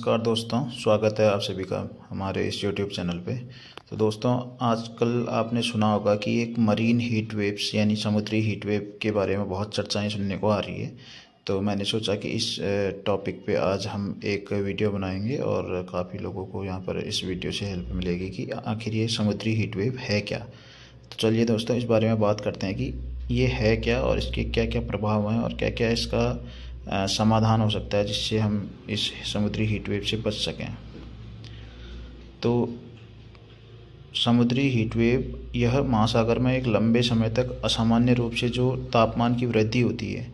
नमस्कार दोस्तों, स्वागत है आप सभी का हमारे इस यूट्यूब चैनल पे। तो दोस्तों, आजकल आपने सुना होगा कि एक मरीन हीट वेव्स यानी समुद्री हीट वेव के बारे में बहुत चर्चाएं सुनने को आ रही है। तो मैंने सोचा कि इस टॉपिक पे आज हम एक वीडियो बनाएंगे और काफ़ी लोगों को यहाँ पर इस वीडियो से हेल्प मिलेगी कि आखिर ये समुद्री हीट वेव है क्या। तो चलिए दोस्तों, इस बारे में बात करते हैं कि ये है क्या और इसके क्या क्या प्रभाव हैं और क्या क्या इसका समाधान हो सकता है जिससे हम इस समुद्री हीट वेव से बच सकें। तो समुद्री हीट वेव यह महासागर में एक लंबे समय तक असामान्य रूप से जो तापमान की वृद्धि होती है,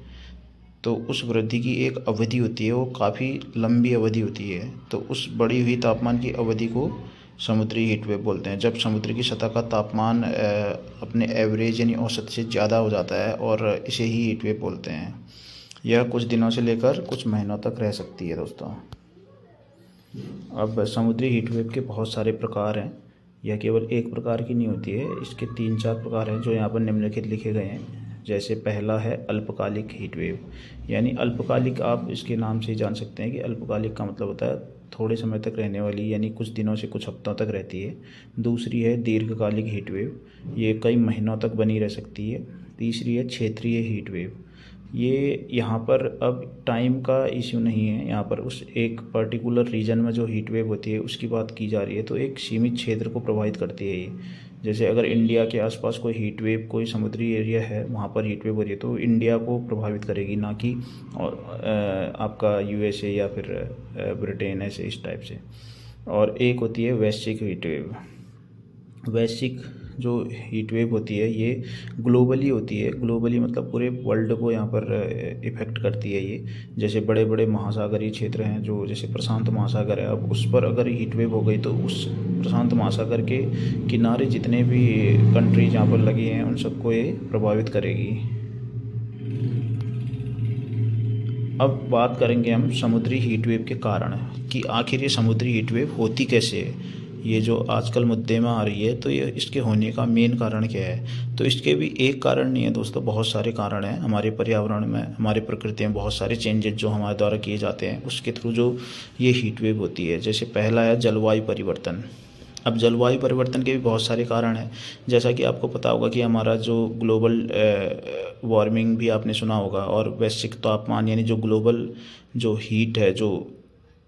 तो उस वृद्धि की एक अवधि होती है, वो काफ़ी लंबी अवधि होती है। तो उस बढ़ी हुई तापमान की अवधि को समुद्री हीट वेव बोलते हैं। जब समुद्र की सतह का तापमान अपने एवरेज यानी औसत से ज़्यादा हो जाता है और इसे ही हीट वेव बोलते हैं। यह कुछ दिनों से लेकर कुछ महीनों तक रह सकती है दोस्तों। अब समुद्री हीट वेव के बहुत सारे प्रकार हैं, यह केवल एक प्रकार की नहीं होती है, इसके 3-4 प्रकार हैं जो यहाँ पर निम्नलिखित लिखे गए हैं। जैसे पहला है अल्पकालिक हीट वेव, यानी अल्पकालिक आप इसके नाम से ही जान सकते हैं कि अल्पकालिक का मतलब होता है थोड़े समय तक रहने वाली, यानी कुछ दिनों से कुछ हफ्तों तक रहती है। दूसरी है दीर्घकालिक हीट वेव, ये कई महीनों तक बनी रह सकती है। तीसरी है क्षेत्रीय हीट वेव, ये यहाँ पर अब टाइम का इश्यू नहीं है, यहाँ पर उस एक पर्टिकुलर रीजन में जो हीट वेव होती है उसकी बात की जा रही है। तो एक सीमित क्षेत्र को प्रभावित करती है ये। जैसे अगर इंडिया के आसपास कोई हीट वेव, कोई समुद्री एरिया है, वहाँ पर हीट वेव हो रही है तो इंडिया को प्रभावित करेगी, ना कि और आपका यूएसए या फिर ब्रिटेन, ऐसे इस टाइप से। और एक होती है वैश्विक हीट वेव। वैश्विक जो हीट वेव होती है ये ग्लोबली होती है। ग्लोबली मतलब पूरे वर्ल्ड को यहाँ पर इफ़ेक्ट करती है ये। जैसे बड़े बड़े महासागरीय क्षेत्र हैं, जो जैसे प्रशांत महासागर है, अब उस पर अगर हीट वेव हो गई तो उस प्रशांत महासागर के किनारे जितने भी कंट्रीज यहाँ पर लगी हैं उन सबको ये प्रभावित करेगी। अब बात करेंगे हम समुद्री हीट वेव के कारण कि आखिर ये समुद्री हीट वेव होती कैसे है। ये जो आजकल मुद्दे में आ रही है, तो ये इसके होने का मेन कारण क्या है। तो इसके भी एक कारण नहीं है दोस्तों, बहुत सारे कारण हैं। हमारे पर्यावरण में, हमारी प्रकृति में बहुत सारे चेंजेस जो हमारे द्वारा किए जाते हैं उसके थ्रू जो ये हीट वेव होती है। जैसे पहला है जलवायु परिवर्तन। अब जलवायु परिवर्तन के भी बहुत सारे कारण हैं। जैसा कि आपको पता होगा कि हमारा जो ग्लोबल वार्मिंग भी आपने सुना होगा, और वैश्विक तापमान यानी जो ग्लोबल जो हीट है, जो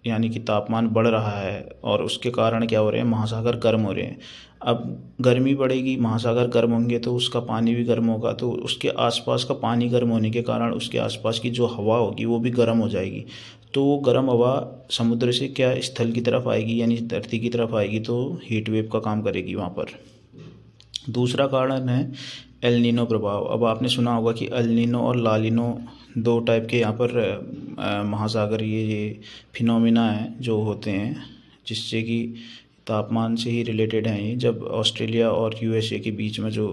यानी कि तापमान बढ़ रहा है, और उसके कारण क्या हो रहे हैं, महासागर गर्म हो रहे हैं। अब गर्मी बढ़ेगी, महासागर गर्म होंगे तो उसका पानी भी गर्म होगा, तो उसके आसपास का पानी गर्म होने के कारण उसके आसपास की जो हवा होगी वो भी गर्म हो जाएगी। तो वो गर्म हवा समुद्र से क्या स्थल की तरफ आएगी, यानी धरती की तरफ आएगी, तो हीट वेव का काम करेगी वहाँ पर। दूसरा कारण है एल नीनो प्रभाव। अब आपने सुना होगा कि एल नीनो और ला नीनो दो टाइप के यहाँ पर महासागरीय ये फिनोमिना हैं जो होते हैं, जिससे कि तापमान से ही रिलेटेड हैं ये। जब ऑस्ट्रेलिया और यूएसए के बीच में जो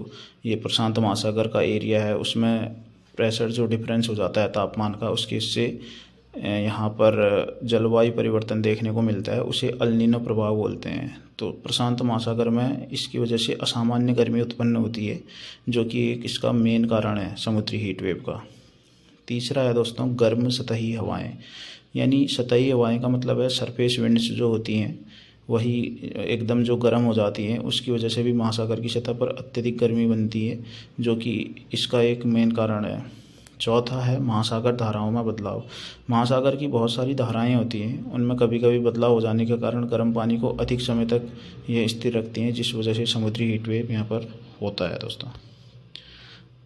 ये प्रशांत महासागर का एरिया है उसमें प्रेशर जो डिफरेंस हो जाता है तापमान का, उसके इससे यहाँ पर जलवायु परिवर्तन देखने को मिलता है, उसे एल नीनो प्रभाव बोलते हैं। तो प्रशांत महासागर में इसकी वजह से असामान्य गर्मी उत्पन्न होती है, जो कि एक इसका मेन कारण है समुद्री हीट वेव का। तीसरा है दोस्तों गर्म सतही हवाएं, यानी सतही हवाएं का मतलब है सरफेस विंड्स जो होती हैं वही एकदम जो गर्म हो जाती हैं, उसकी वजह से भी महासागर की सतह पर अत्यधिक गर्मी बनती है, जो कि इसका एक मेन कारण है। चौथा है महासागर धाराओं में बदलाव। महासागर की बहुत सारी धाराएं होती हैं, उनमें कभी कभी बदलाव हो जाने के कारण गर्म पानी को अधिक समय तक ये स्थिर रखती हैं, जिस वजह से समुद्री हीट वेव यहाँ पर होता है दोस्तों।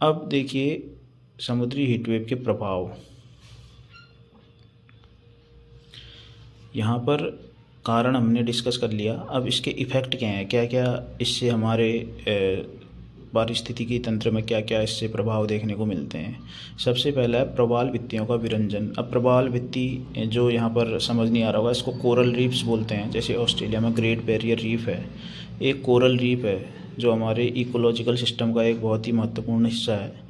अब देखिए समुद्री हीट वेव के प्रभाव। यहाँ पर कारण हमने डिस्कस कर लिया, अब इसके इफ़ेक्ट क्या हैं, क्या क्या इससे हमारे पारिस्थितिकी तंत्र में क्या क्या इससे प्रभाव देखने को मिलते हैं। सबसे पहला है प्रवाल भित्तियों का विरंजन। अब प्रवाल भित्ति जो यहाँ पर समझ नहीं आ रहा होगा, इसको कोरल रीफ्स बोलते हैं। जैसे ऑस्ट्रेलिया में ग्रेट बैरियर रीफ है, एक कोरल रीफ है जो हमारे इकोलॉजिकल सिस्टम का एक बहुत ही महत्वपूर्ण हिस्सा है।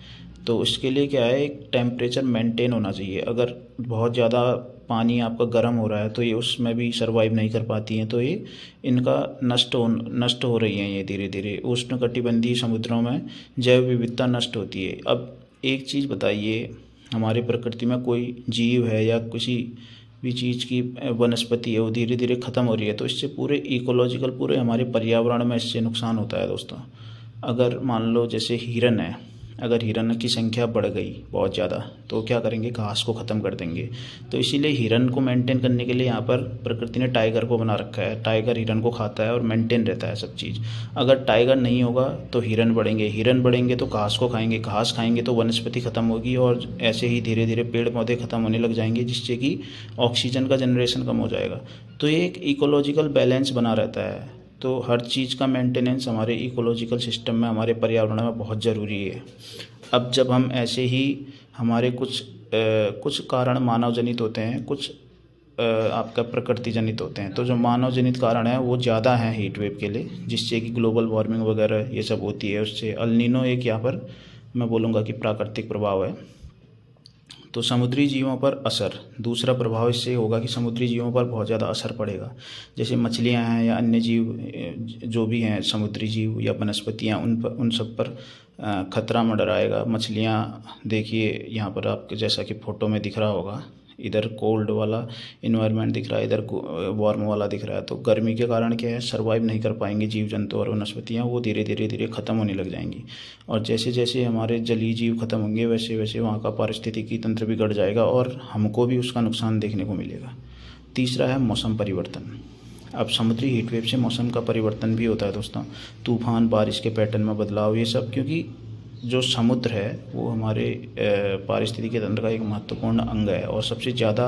तो उसके लिए क्या है, एक टेम्परेचर मेंटेन होना चाहिए। अगर बहुत ज़्यादा पानी आपका गर्म हो रहा है तो ये उसमें भी सर्वाइव नहीं कर पाती हैं, तो ये इनका नष्ट हो रही हैं ये धीरे धीरे। उष्णकटिबंधीय समुद्रों में जैव विविधता नष्ट होती है। अब एक चीज़ बताइए, हमारी प्रकृति में कोई जीव है या किसी भी चीज़ की वनस्पति है वो धीरे धीरे ख़त्म हो रही है, तो इससे पूरे इकोलॉजिकल, पूरे हमारे पर्यावरण में इससे नुकसान होता है दोस्तों। अगर मान लो जैसे हिरन है, अगर हिरन की संख्या बढ़ गई बहुत ज़्यादा तो क्या करेंगे, घास को ख़त्म कर देंगे। तो इसीलिए हिरन को मेंटेन करने के लिए यहाँ पर प्रकृति ने टाइगर को बना रखा है। टाइगर हिरन को खाता है और मेंटेन रहता है सब चीज़। अगर टाइगर नहीं होगा तो हिरन बढ़ेंगे, हिरन बढ़ेंगे तो घास को खाएंगे, घास खाएंगे तो वनस्पति ख़त्म होगी, और ऐसे ही धीरे धीरे पेड़ पौधे ख़त्म होने लग जाएंगे, जिससे कि ऑक्सीजन का जनरेशन कम हो जाएगा। तो ये एक इकोलॉजिकल बैलेंस बना रहता है। तो हर चीज़ का मेंटेनेंस हमारे इकोलॉजिकल सिस्टम में, हमारे पर्यावरण में बहुत ज़रूरी है। अब जब हम ऐसे ही हमारे कुछ कारण मानव जनित होते हैं, कुछ आपका प्रकृति जनित होते हैं। तो जो मानव जनित कारण है वो ज़्यादा हैं हीट वेव के लिए, जिससे कि ग्लोबल वार्मिंग वगैरह ये सब होती है। उससे अल नीनो एक यहाँ पर मैं बोलूँगा कि प्राकृतिक प्रभाव है। तो समुद्री जीवों पर असर, दूसरा प्रभाव इससे होगा कि समुद्री जीवों पर बहुत ज़्यादा असर पड़ेगा। जैसे मछलियां हैं या अन्य जीव जो भी हैं, समुद्री जीव या वनस्पतियां, उन सब पर खतरा मंडराएगा। मछलियां देखिए यहाँ पर आपके जैसा कि फ़ोटो में दिख रहा होगा, इधर कोल्ड वाला इन्वायरमेंट दिख रहा है, इधर वार्म वाला दिख रहा है। तो गर्मी के कारण क्या है, सर्वाइव नहीं कर पाएंगे जीव जंतु और वनस्पतियाँ, वो धीरे धीरे ख़त्म होने लग जाएंगी। और जैसे जैसे हमारे जलीय जीव ख़त्म होंगे वैसे वैसे वहाँ का पारिस्थितिकी तंत्र बिगड़ जाएगा और हमको भी उसका नुकसान देखने को मिलेगा। तीसरा है मौसम परिवर्तन। अब समुद्री हीटवेव से मौसम का परिवर्तन भी होता है दोस्तों, तूफान, बारिश के पैटर्न में बदलाव, ये सब क्योंकि जो समुद्र है वो हमारे पारिस्थितिकी तंत्र का एक महत्वपूर्ण अंग है। और सबसे ज़्यादा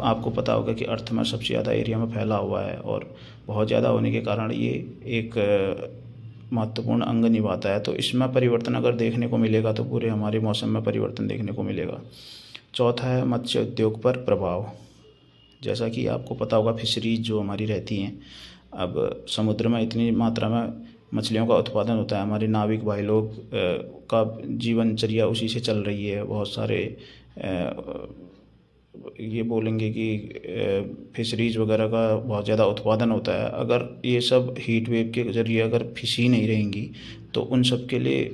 आपको पता होगा कि अर्थ में सबसे ज़्यादा एरिया में फैला हुआ है, और बहुत ज़्यादा होने के कारण ये एक महत्वपूर्ण अंग निभाता है। तो इसमें परिवर्तन अगर देखने को मिलेगा तो पूरे हमारे मौसम में परिवर्तन देखने को मिलेगा। चौथा है मत्स्य उद्योग पर प्रभाव। जैसा कि आपको पता होगा फिशरीज जो हमारी रहती हैं, अब समुद्र में इतनी मात्रा में मछलियों का उत्पादन होता है, हमारे नाविक भाई लोग का जीवनचर्या उसी से चल रही है। बहुत सारे ये बोलेंगे कि फिशरीज वगैरह का बहुत ज़्यादा उत्पादन होता है। अगर ये सब हीट वेव के ज़रिए अगर फिश ही नहीं रहेंगी तो उन सब के लिए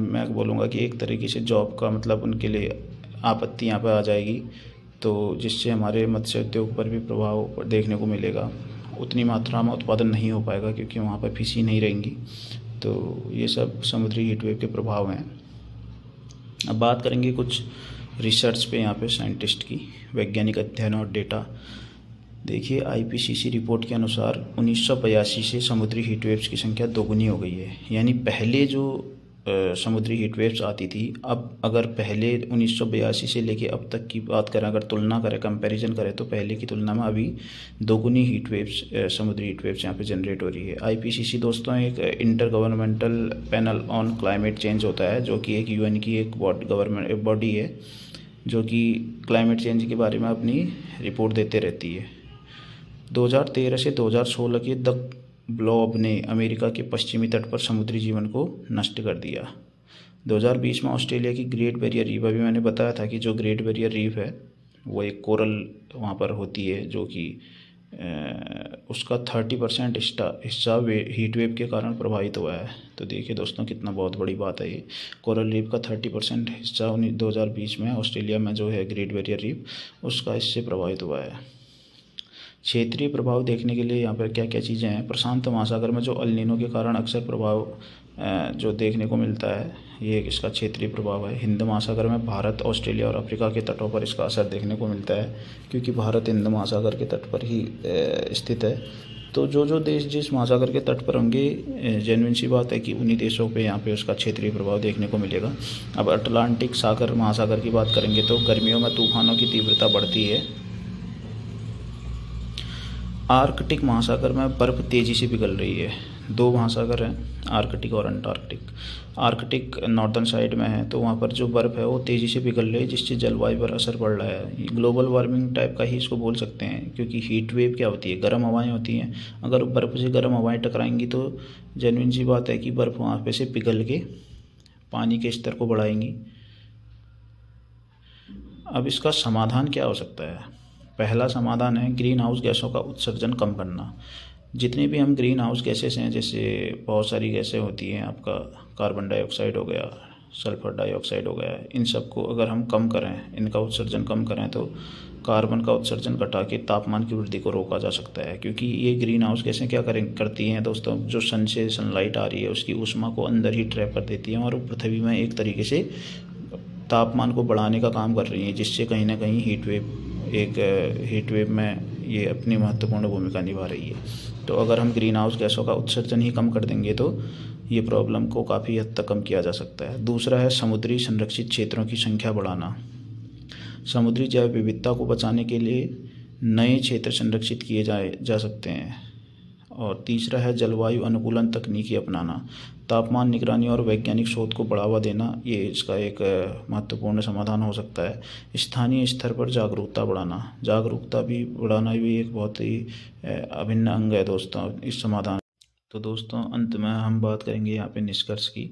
मैं बोलूँगा कि एक तरीके से जॉब का मतलब उनके लिए आपत्ति यहाँ पर आ जाएगी। तो जिससे हमारे मत्स्य उद्योग पर भी प्रभाव देखने को मिलेगा। उतनी मात्रा में उत्पादन नहीं हो पाएगा क्योंकि वहाँ पर फिश ही नहीं रहेंगी। तो ये सब समुद्री हीटवेव के प्रभाव हैं। अब बात करेंगे कुछ रिसर्च पे, यहाँ पे साइंटिस्ट की वैज्ञानिक अध्ययन और डेटा। देखिए IPCC रिपोर्ट के अनुसार 1982 से समुद्री हीटवेव्स की संख्या दोगुनी हो गई है। यानी पहले जो समुद्री हीटवेव्स आती थी, अब अगर पहले 1982 से लेके अब तक की बात करें, अगर तुलना करें, कंपैरिजन करें, तो पहले की तुलना में अभी दोगुनी हीटवेव्स, समुद्री हीटवेव्स यहाँ पे जनरेट हो रही है। IPCC दोस्तों एक inter governmental panel on climate change होता है, जो कि एक UN की एक गवर्नमेंट बॉडी है जो कि क्लाइमेट चेंज के बारे में अपनी रिपोर्ट देते रहती है। 2013 से 2016 के द ब्लॉब ने अमेरिका के पश्चिमी तट पर समुद्री जीवन को नष्ट कर दिया। 2020 में ऑस्ट्रेलिया की ग्रेट बैरियर रीफ, अभी मैंने बताया था कि जो ग्रेट बैरियर रीफ है वो एक कोरल वहाँ पर होती है, जो कि उसका 30% हिस्सा हीट वेव के कारण प्रभावित हुआ है। तो देखिए दोस्तों कितना बहुत बड़ी बात है ये। कोरल रीफ का 30% हिस्सा 2020 में ऑस्ट्रेलिया में जो है ग्रेट बैरियर रीफ, उसका इससे प्रभावित हुआ है। क्षेत्रीय प्रभाव देखने के लिए यहाँ पर क्या क्या चीज़ें हैं। प्रशांत महासागर में जो अल नीनो के कारण अक्सर प्रभाव जो देखने को मिलता है, ये इसका क्षेत्रीय प्रभाव है। हिंद महासागर में भारत, ऑस्ट्रेलिया और अफ्रीका के तटों पर इसका असर देखने को मिलता है, क्योंकि भारत हिंद महासागर के तट पर ही स्थित है। तो जो देश जिस महासागर के तट पर होंगे, जेन्युइन सी बात है कि उन्हीं देशों पे यहाँ पे उसका क्षेत्रीय प्रभाव देखने को मिलेगा। अब अटलांटिक सागर महासागर की बात करेंगे तो गर्मियों में तूफानों की तीव्रता बढ़ती है। आर्कटिक महासागर में बर्फ़ तेज़ी से पिघल रही है। दो महासागर हैं, आर्कटिक और अंटार्कटिक। आर्कटिक नॉर्दर्न साइड में है, तो वहाँ पर जो बर्फ़ है वो तेज़ी से पिघल रही है, जिससे जलवायु पर असर पड़ रहा है। ग्लोबल वार्मिंग टाइप का ही इसको बोल सकते हैं, क्योंकि हीट वेव क्या होती है, गर्म हवाएं होती हैं। अगर बर्फ़ से गर्म हवाएं टकराएंगी तो जेन्युइन सी बात है कि बर्फ़ वहाँ पे से पिघल के पानी के स्तर को बढ़ाएंगी। अब इसका समाधान क्या हो सकता है? पहला समाधान है ग्रीन हाउस गैसों का उत्सर्जन कम करना। जितनी भी हम ग्रीन हाउस गैसेस हैं, जैसे बहुत सारी गैसें होती हैं, आपका कार्बन डाइऑक्साइड हो गया, सल्फर डाइऑक्साइड हो गया, इन सब को अगर हम कम करें, इनका उत्सर्जन कम करें, तो कार्बन का उत्सर्जन घटा के तापमान की वृद्धि को रोका जा सकता है। क्योंकि ये ग्रीन हाउस गैसें क्या करती हैं दोस्तों, जो सन से सनलाइट आ रही है उसकी ऊष्मा को अंदर ही ट्रैप कर देती हैं और पृथ्वी में एक तरीके से तापमान को बढ़ाने का काम कर रही हैं, जिससे कहीं ना कहीं हीट वेव में ये अपनी महत्वपूर्ण भूमिका निभा रही है। तो अगर हम ग्रीन हाउस गैसों का उत्सर्जन ही कम कर देंगे तो ये प्रॉब्लम को काफ़ी हद तक कम किया जा सकता है। दूसरा है समुद्री संरक्षित क्षेत्रों की संख्या बढ़ाना। समुद्री जैव विविधता को बचाने के लिए नए क्षेत्र संरक्षित किए जा सकते हैं। और तीसरा है जलवायु अनुकूलन तकनीकी अपनाना। तापमान निगरानी और वैज्ञानिक शोध को बढ़ावा देना, ये इसका एक महत्वपूर्ण समाधान हो सकता है। स्थानीय स्तर पर जागरूकता बढ़ाना भी एक बहुत ही अभिन्न अंग है दोस्तों इस समाधान। तो दोस्तों अंत में हम बात करेंगे यहाँ पे निष्कर्ष की।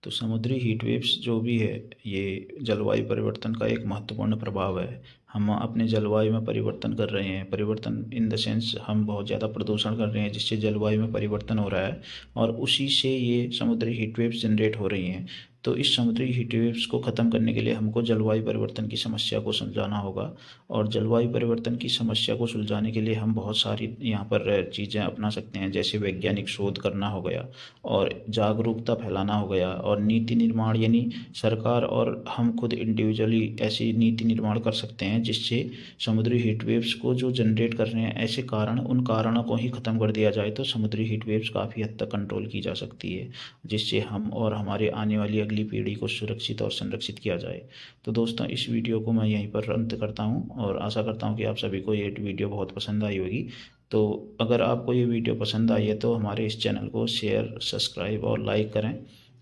तो समुद्री हीट वेव्स जो भी है ये जलवायु परिवर्तन का एक महत्वपूर्ण प्रभाव है। हम अपने जलवायु में परिवर्तन कर रहे हैं, परिवर्तन इन द सेंस हम बहुत ज़्यादा प्रदूषण कर रहे हैं जिससे जलवायु में परिवर्तन हो रहा है और उसी से ये समुद्री हीट वेव्स जनरेट हो रही हैं। तो इस समुद्री हीट वेव्स को ख़त्म करने के लिए हमको जलवायु परिवर्तन की समस्या को सुलझाना होगा। और जलवायु परिवर्तन की समस्या को सुलझाने के लिए हम बहुत सारी यहाँ पर चीज़ें अपना सकते हैं, जैसे वैज्ञानिक शोध करना हो गया और जागरूकता फैलाना हो गया और नीति निर्माण, यानी सरकार और हम खुद इंडिविजुअली ऐसी नीति निर्माण कर सकते हैं जिससे समुद्री हीट वेव्स को जो जनरेट कर रहे हैं ऐसे कारण, उन कारणों को ही ख़त्म कर दिया जाए तो समुद्री हीट वेव्स काफ़ी हद तक कंट्रोल की जा सकती है, जिससे हम और हमारे आने वाली अगली पीढ़ी को सुरक्षित और संरक्षित किया जाए। तो दोस्तों इस वीडियो को मैं यहीं पर अंत करता हूं और आशा करता हूं कि आप सभी को ये वीडियो बहुत पसंद आई होगी। तो अगर आपको ये वीडियो पसंद आई है तो हमारे इस चैनल को शेयर, सब्सक्राइब और लाइक करें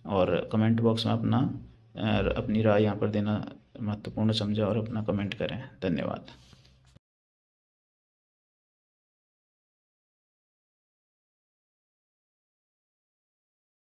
और कमेंट बॉक्स में अपनी राय यहाँ पर देना महत्वपूर्ण समझा और अपना कमेंट करें। धन्यवाद।